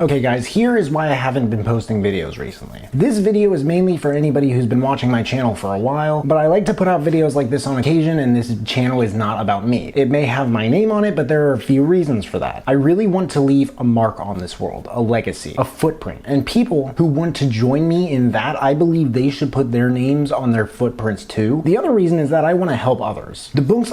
Okay guys, here is why I haven't been posting videos recently. This video is mainly for anybody who's been watching my channel for a while, but I like to put out videos like this on occasion, and this channel is not about me. It may have my name on it, but there are a few reasons for that. I really want to leave a mark on this world, a legacy, a footprint, and people who want to join me in that, I believe they should put their names on their footprints too. The other reason is that I want to help others. The books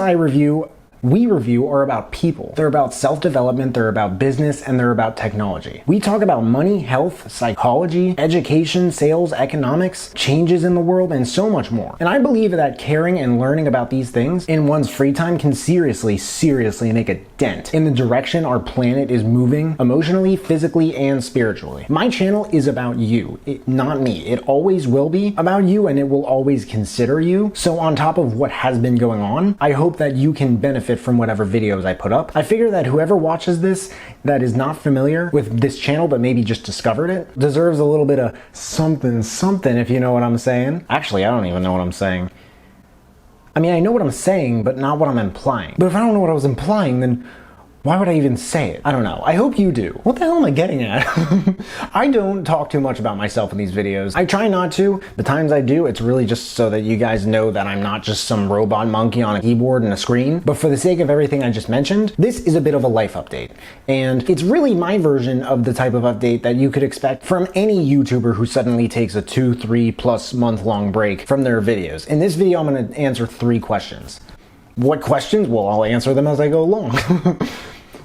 we review are about people. They're about self-development, they're about business, and they're about technology. We talk about money, health, psychology, education, sales, economics, changes in the world, and so much more. And I believe that caring and learning about these things in one's free time can seriously make a dent in the direction our planet is moving emotionally, physically, and spiritually. My channel is about you, not me. It always will be about you, and it will always consider you. So on top of what has been going on, I hope that you can benefit from whatever videos I put up. I figure that whoever watches this that is not familiar with this channel but maybe just discovered it deserves a little bit of something, if you know what I'm saying. Actually, I don't even know what I'm saying. I mean, I know what I'm saying, but not what I'm implying. But if I don't know what I was implying, then why would I even say it? I don't know. I hope you do. What the hell am I getting at? I don't talk too much about myself in these videos. I try not to. The times I do, it's really just so that you guys know that I'm not just some robot monkey on a keyboard and a screen. But for the sake of everything I just mentioned, this is a bit of a life update. And it's really my version of the type of update that you could expect from any YouTuber who suddenly takes a 2-3+ month long break from their videos. In this video, I'm going to answer 3 questions. What questions? Well, I'll answer them as I go along.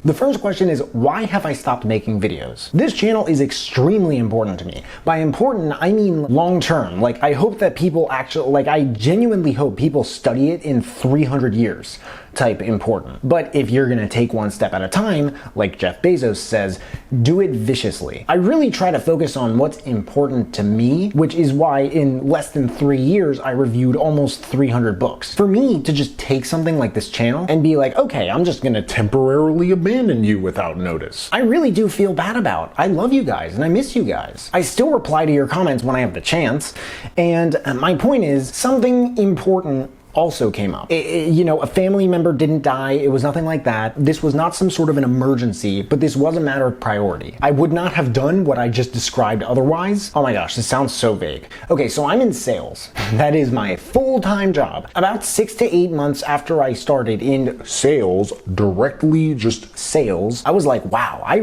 The first question is, why have I stopped making videos? This channel is extremely important to me. By important, I mean long-term. Like, I hope that people I genuinely hope people study it in 300 years type important. But if you're gonna take one step at a time, like Jeff Bezos says, do it viciously. I really try to focus on what's important to me, which is why in less than 3 years, I reviewed almost 300 books. For me to just take something like this channel and be like, okay, I'm just gonna temporarily abandon you without notice, I really do feel bad about. I love you guys and I miss you guys. I still reply to your comments when I have the chance. And my point is, something important also came up. You know, a family member didn't die. It was nothing like that. This was not some sort of an emergency, but this was a matter of priority. I would not have done what I just described otherwise. Oh my gosh, this sounds so vague. Okay, so I'm in sales. That is my full-time job. About 6 to 8 months after I started in sales, directly just sales, I was like, wow, I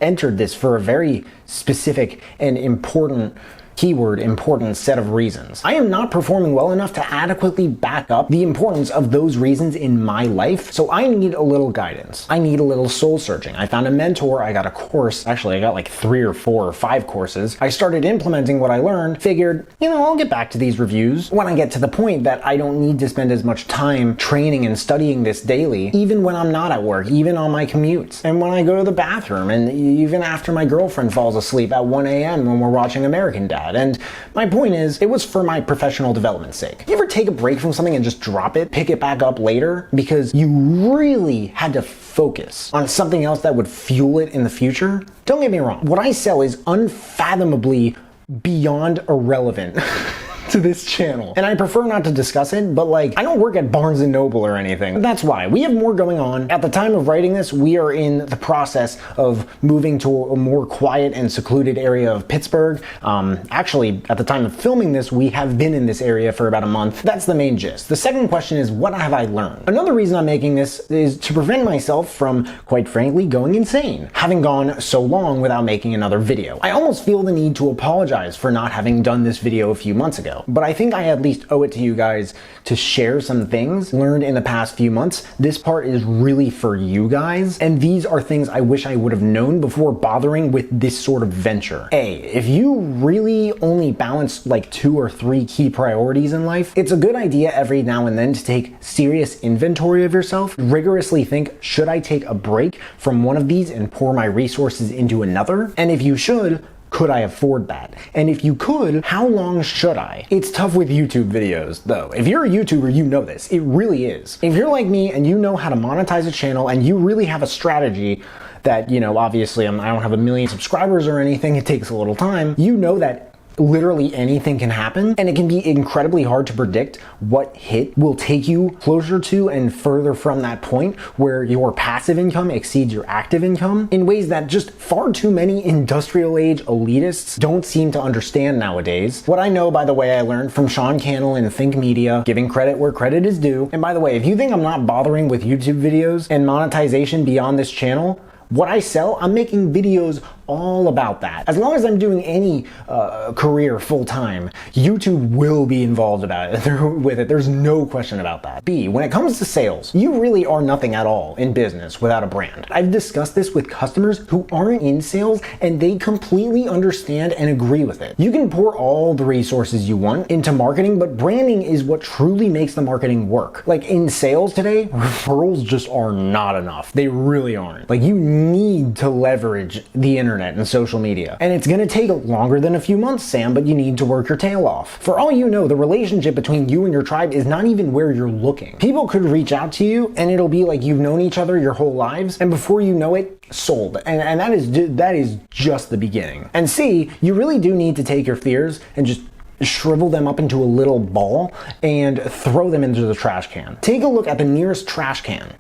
entered this for a very specific and important set of reasons. I am not performing well enough to adequately back up the importance of those reasons in my life, so I need a little guidance. I need a little soul searching. I found a mentor, I got a course. Actually, I got like 3 or 4 or 5 courses. I started implementing what I learned, figured, you know, I'll get back to these reviews when I get to the point that I don't need to spend as much time training and studying this daily, even when I'm not at work, even on my commutes, and when I go to the bathroom, and even after my girlfriend falls asleep at 1 a.m. when we're watching American Dad. And my point is, it was for my professional development's sake. You ever take a break from something and just drop it, pick it back up later because you really had to focus on something else that would fuel it in the future? Don't get me wrong. What I sell is unfathomably beyond irrelevant to this channel, and I prefer not to discuss it, but like, I don't work at Barnes & Noble or anything. That's why. We have more going on. At the time of writing this, we are in the process of moving to a more quiet and secluded area of Pittsburgh. Actually, at the time of filming this, we have been in this area for about a month. That's the main gist. The second question is, what have I learned? Another reason I'm making this is to prevent myself from, quite frankly, going insane, having gone so long without making another video. I almost feel the need to apologize for not having done this video a few months ago. But I think I at least owe it to you guys to share some things learned in the past few months. This part is really for you guys, and these are things I wish I would have known before bothering with this sort of venture. If you really only balance like 2 or 3 key priorities in life, it's a good idea every now and then to take serious inventory of yourself, rigorously think, should I take a break from one of these and pour my resources into another? And if you should, could I afford that? And if you could, how long should I? It's tough with YouTube videos, though. If you're a YouTuber, you know this. It really is. If you're like me and you know how to monetize a channel and you really have a strategy that, you know, obviously I don't have a million subscribers or anything, it takes a little time, you know that literally anything can happen, and it can be incredibly hard to predict what hit will take you closer to and further from that point where your passive income exceeds your active income in ways that just far too many industrial age elitists don't seem to understand nowadays. What I know, by the way, I learned from Sean Cannell and Think Media, giving credit where credit is due. And by the way, if you think I'm not bothering with YouTube videos and monetization beyond this channel, what I sell, I'm making videos all about that. As long as I'm doing any career full time, YouTube will be involved with it. There's no question about that. B, when it comes to sales, you really are nothing at all in business without a brand. I've discussed this with customers who aren't in sales, and they completely understand and agree with it. You can pour all the resources you want into marketing, but branding is what truly makes the marketing work. Like in sales today, referrals just are not enough. They really aren't. Like you need to leverage the internet and social media. And it's gonna take longer than a few months, Sam, but you need to work your tail off. For all you know, the relationship between you and your tribe is not even where you're looking. People could reach out to you and it'll be like you've known each other your whole lives, and before you know it, sold. And that is just the beginning. And C, you really do need to take your fears and just shrivel them up into a little ball and throw them into the trash can. Take a look at the nearest trash can.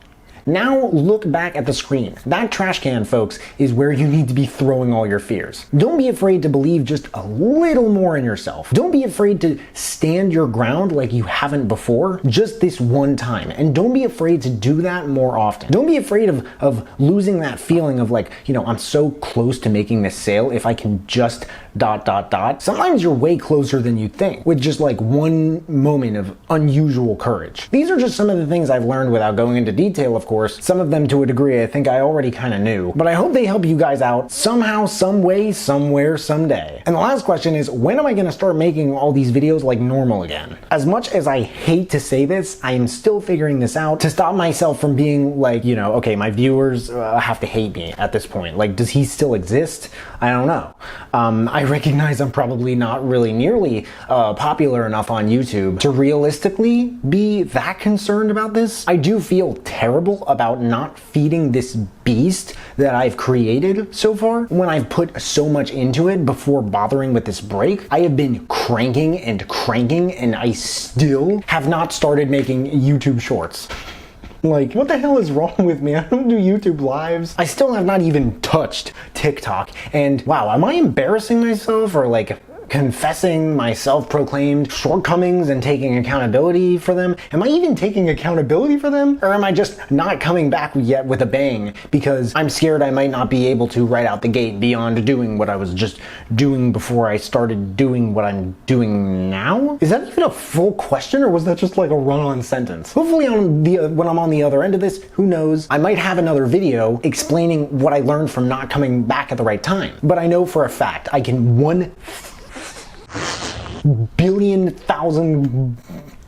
Now look back at the screen. That trash can, folks, is where you need to be throwing all your fears. Don't be afraid to believe just a little more in yourself. Don't be afraid to stand your ground like you haven't before, just this one time. And don't be afraid to do that more often. Don't be afraid of losing that feeling of like, you know, I'm so close to making this sale if I can just ... Sometimes you're way closer than you think with just like one moment of unusual courage. These are just some of the things I've learned without going into detail, of course. Some of them to a degree I think I already kind of knew, but I hope they help you guys out somehow, some way, somewhere, someday. And the last question is, when am I going to start making all these videos like normal again? As much as I hate to say this, I am still figuring this out to stop myself from being like, you know, okay, my viewers have to hate me at this point. Like, does he still exist? I don't know. I recognize I'm probably not really nearly popular enough on YouTube to realistically be that concerned about this. I do feel terrible about not feeding this beast that I've created so far when I've put so much into it before bothering with this break. I have been cranking and I still have not started making YouTube shorts. Like, what the hell is wrong with me? I don't do YouTube lives. I still have not even touched TikTok. And wow, am I embarrassing myself or like confessing my self-proclaimed shortcomings and taking accountability for them? Am I even taking accountability for them? Or am I just not coming back yet with a bang because I'm scared I might not be able to right out the gate beyond doing what I was just doing before I started doing what I'm doing now? Is that even a full question, or was that just like a run-on sentence? Hopefully when I'm on the other end of this, who knows, I might have another video explaining what I learned from not coming back at the right time. But I know for a fact I can 1,000,000,000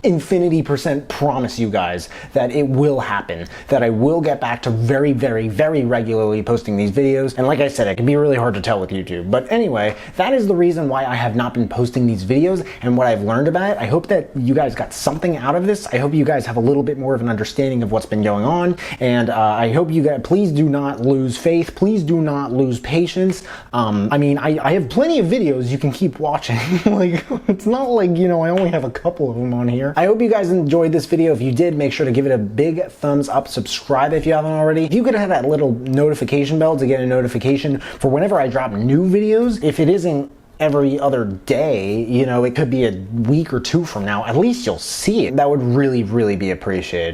infinity% promise you guys that it will happen, that I will get back to very regularly posting these videos. And like I said, it can be really hard to tell with YouTube. But anyway, that is the reason why I have not been posting these videos and what I've learned about it. I hope that you guys got something out of this. I hope you guys have a little bit more of an understanding of what's been going on. And I hope you guys, please do not lose faith. Please do not lose patience. I mean, I have plenty of videos you can keep watching. Like, it's not like, you know, I only have a couple of them on here. I hope you guys enjoyed this video. If you did, make sure to give it a big thumbs up. Subscribe if you haven't already. If you could have that little notification bell to get a notification for whenever I drop new videos. If it isn't every other day, you know, it could be a week or two from now. At least you'll see it. That would really be appreciated.